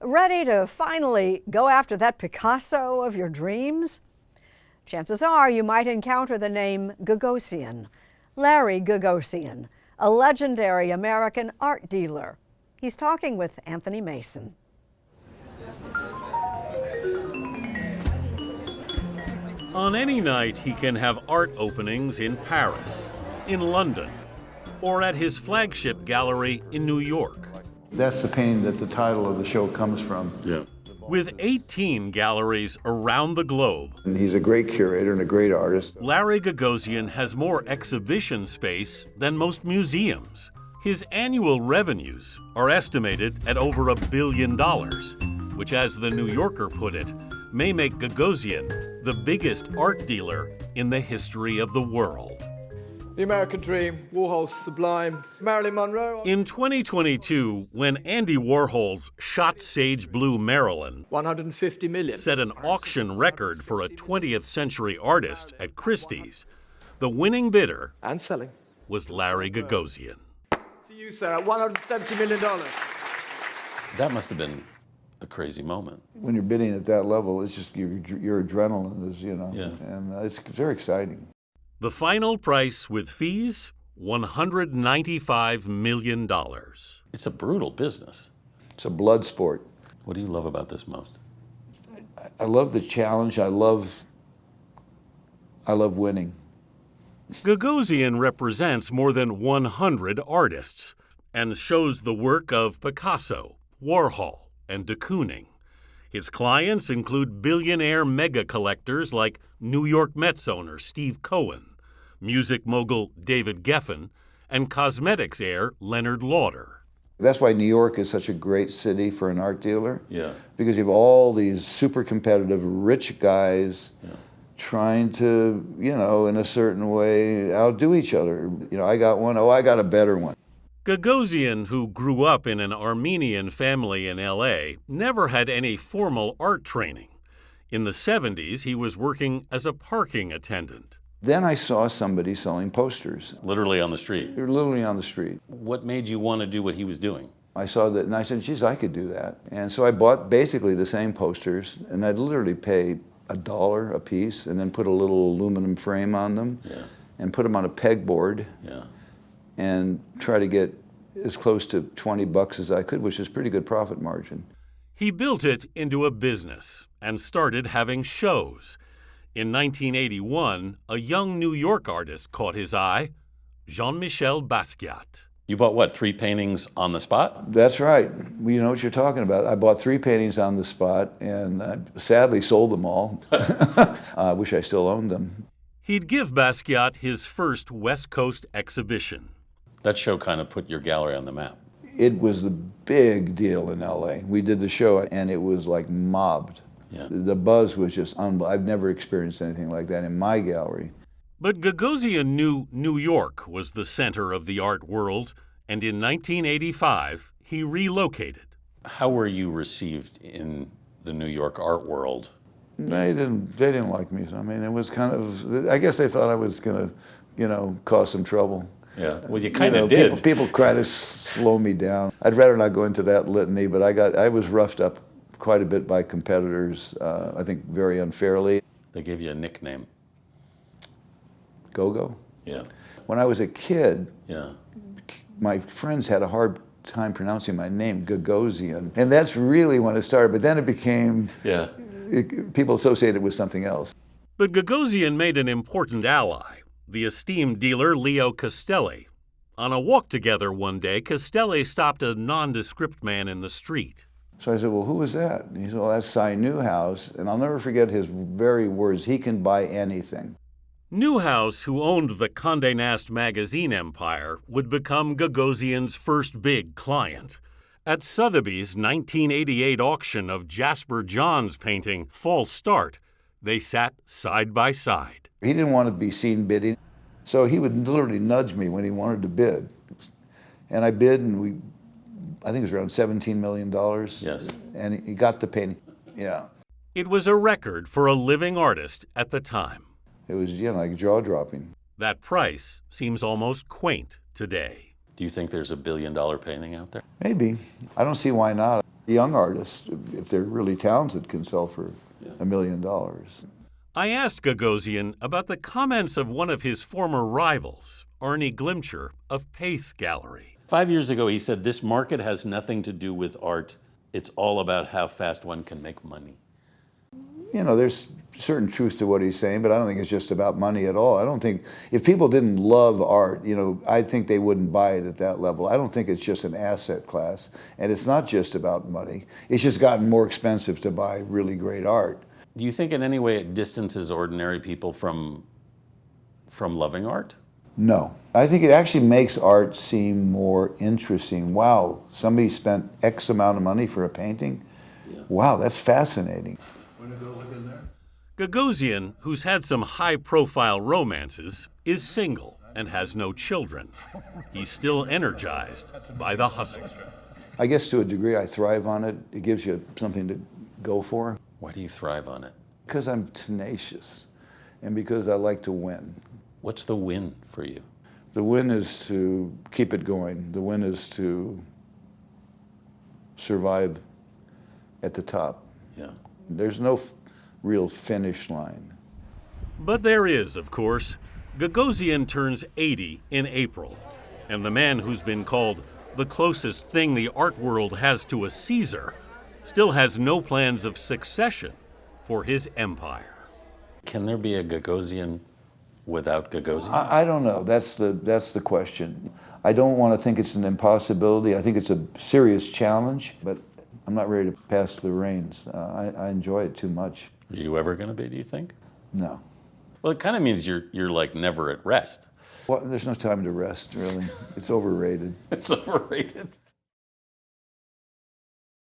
Ready to finally go after that Picasso of your dreams? Chances are you might encounter the name Gagosian, Larry Gagosian, a legendary American art dealer. He's talking with Anthony Mason. On any night, he can have art openings in Paris, in London, or at his flagship gallery in New York. That's the painting that the title of the show comes from. Yeah. With 18 galleries around the globe, And he's a great curator and a great artist. Larry Gagosian has more exhibition space than most museums. His annual revenues are estimated at over $1 billion, which, as the New Yorker put it, may make Gagosian the biggest art dealer in the history of the world. The American Dream, Warhol's Sublime, Marilyn Monroe. In 2022, when Andy Warhol's Shot Sage Blue Marilyn 150 million. set an auction record for a 20th century artist at Christie's, the winning bidder And selling. was Larry Gagosian. To you, sir, $170 million. That must have been a crazy moment. When you're bidding at that level, it's just your adrenaline is, Yeah. and it's very exciting. The final price with fees, $195 million. It's a brutal business. It's a blood sport. What do you love about this most? I love the challenge. I love winning. Gagosian represents more than 100 artists and shows the work of Picasso, Warhol, and de Kooning. His clients include billionaire mega collectors like New York Mets owner Steve Cohen, music mogul David Geffen, and cosmetics heir Leonard Lauder. That's why New York is such a great city for an art dealer. Yeah. Because you have all these super competitive, rich guys trying to, in a certain way, outdo each other. I got one, I got a better one. Gagosian, who grew up in an Armenian family in L.A., never had any formal art training. In the 70s, he was working as a parking attendant. Then I saw somebody selling posters. Literally on the street. They were literally on the street. What made you want to do what he was doing? I saw that and I said, geez, I could do that. And so I bought basically the same posters, and I'd literally pay $1 a piece and then put a little aluminum frame on them and put them on a pegboard and try to get as close to $20 as I could, which is pretty good profit margin. He built it into a business and started having shows. In 1981, a young New York artist caught his eye, Jean-Michel Basquiat. You bought what, 3 paintings on the spot? That's right. You know what you're talking about. I bought 3 paintings on the spot and I sadly sold them all. I wish I still owned them. He'd give Basquiat his first West Coast exhibition. That show kind of put your gallery on the map. It was the big deal in LA. We did the show and it was like mobbed. Yeah. The buzz was just unbelievable. I've never experienced anything like that in my gallery. But Gagosian knew New York was the center of the art world, and in 1985, he relocated. How were you received in the New York art world? They didn't like me. I mean, it was kind of, I guess they thought I was going to, cause some trouble. Yeah, well, you kind of did. People try to slow me down. I'd rather not go into that litany, but I was roughed up quite a bit by competitors, I think very unfairly. They gave you a nickname. Go-Go? Yeah. When I was a kid, Yeah. my friends had a hard time pronouncing my name, Gagosian. And that's really when it started, but then it became, people associated it with something else. But Gagosian made an important ally, the esteemed dealer Leo Castelli. On a walk together one day, Castelli stopped a nondescript man in the street. So I said, well, who is that? And he said, well, that's Cy Newhouse. And I'll never forget his very words, he can buy anything. Newhouse, who owned the Condé Nast magazine empire, would become Gagosian's first big client. At Sotheby's 1988 auction of Jasper John's painting, False Start, they sat side by side. He didn't want to be seen bidding, so he would literally nudge me when he wanted to bid. And I bid, and I think it was around $17 million. Yes. And he got the painting, yeah. It was a record for a living artist at the time. It was, like jaw-dropping. That price seems almost quaint today. Do you think there's $1 billion painting out there? Maybe. I don't see why not. Young artists, if they're really talented, can sell for $1 million. I asked Gagosian about the comments of one of his former rivals, Arnie Glimcher of Pace Gallery. 5 years ago, he said, this market has nothing to do with art. It's all about how fast one can make money. You know, there's certain truth to what he's saying, but I don't think it's just about money at all. I don't think, if people didn't love art, you know, I think they wouldn't buy it at that level. I don't think it's just an asset class, and it's not just about money. It's just gotten more expensive to buy really great art. Do you think in any way it distances ordinary people from loving art? No. I think it actually makes art seem more interesting. Wow, somebody spent X amount of money for a painting? Yeah. Wow, that's fascinating. Gagosian, who's had some high-profile romances, is single and has no children. He's still energized by the hustle. I guess to a degree I thrive on it. It gives you something to go for. Why do you thrive on it? Because I'm tenacious and because I like to win. What's the win for you? The win is to keep it going. The win is to survive at the top. Yeah. There's no real finish line. But there is, of course. Gagosian turns 80 in April, and the man who's been called the closest thing the art world has to a Caesar still has no plans of succession for his empire. Can there be a Gagosian without Gagosian? I don't know. That's the question. I don't want to think it's an impossibility. I think it's a serious challenge, but I'm not ready to pass the reins. I enjoy it too much. Are you ever going to be, do you think? No. Well, it kind of means you're like never at rest. Well, there's no time to rest, really. It's overrated. It's overrated.